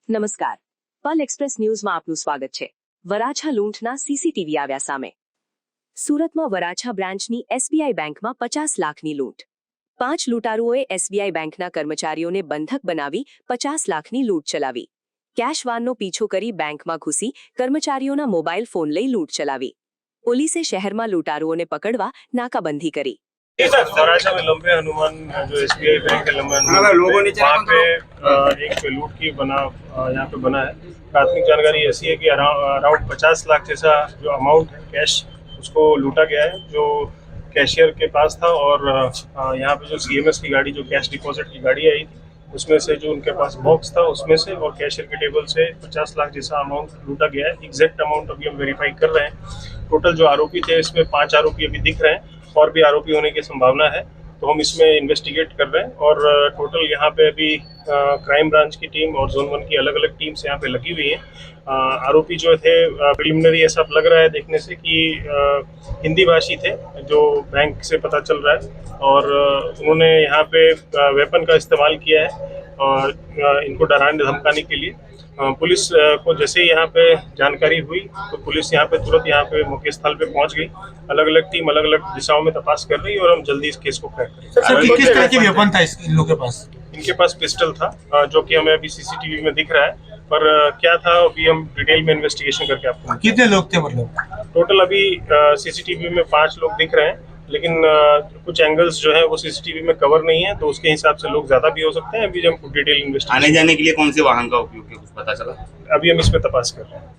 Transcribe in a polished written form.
નમસ્કાર, પલ એક્સપ્રેસ ન્યૂઝમાં આપનું સ્વાગત છે। વરાછા લૂંટના સીસીટીવી આવ્યા સામે। સુરતમાં વરાછા બ્રાન્ચની એસબીઆઈ બેંકમાં 50 લાખની લૂંટ। 5 લૂંટારુઓએ એસબીઆઈ બેંકના કર્મચારીઓને બંધક બનાવી 50 લાખની લૂંટ ચલાવી। કેશ વાનનો પીછો કરી બેંકમાં ઘૂસી કર્મચારીઓના મોબાઈલ ફોન લઈ લૂંટ ચલાવી। પોલીસે શહેરમાં લૂંટારુઓને પકડવા નાકાબંધી કરી। वराछा में लंबे हनुमान जो एसबीआई बैंक है लंबे हनुमान वहाँ पे एक लूट की यहाँ पे बना है। प्राथमिक जानकारी ऐसी है कि अराउंड 50 लाख जैसा जो अमाउंट है कैश उसको लूटा गया है, जो कैशियर के पास था। और यहाँ पे जो सीएमएस की गाड़ी, जो कैश डिपॉजिट की गाड़ी आई थी, उसमें से जो उनके पास बॉक्स था उसमें से और कैशियर के टेबल से 50 लाख जैसा अमाउंट लूटा गया है। एग्जैक्ट अमाउंट अभी हम वेरीफाई कर रहे हैं। टोटल जो आरोपी थे इसमें 5 आरोपी अभी दिख रहे हैं और भी आरोपी होने की संभावना है, तो हम इसमें इन्वेस्टिगेट कर रहे हैं। और टोटल यहाँ पे अभी क्राइम ब्रांच की टीम और जोन 1 की अलग अलग टीम्स यहाँ पे लगी हुई हैं। आरोपी जो थे प्रिलिमिनरी ऐसा लग रहा है देखने से कि हिंदी भाषी थे, जो बैंक से पता चल रहा है। और उन्होंने यहाँ पे वेपन का इस्तेमाल किया है और इनको डराने धमकाने के लिए। पुलिस को जैसे ही यहाँ पे जानकारी हुई तो पुलिस यहाँ पे तुरंत यहाँ पे मौके स्थल पे पहुँच गई। अलग अलग टीम अलग अलग दिशाओं में तपास कर रही है और हम जल्दी इस केस को क्रैक करेंगे। सर, किस तरह की वेपन था इन लोगों के पास? इनके पास पिस्टल था, जो कि हमें अभी सीसीटीवी में दिख रहा है, पर क्या था अभी हम डिटेल में इन्वेस्टिगेशन करके आपको। कितने लोग थे मतलब? टोटल अभी सीसीटीवी में 5 लोग दिख रहे हैं, लेकिन कुछ एंगल्स जो है वो सीसीटीवी में कवर नहीं है, तो उसके हिसाब से लोग ज्यादा भी हो सकते हैं। अभी हम डिटेल इन्वेस्टिगेशन। आने जाने के लिए कौन से वाहन का उपयोग किया, कुछ पता चला? अभी हम इस पे तपास कर रहे हैं।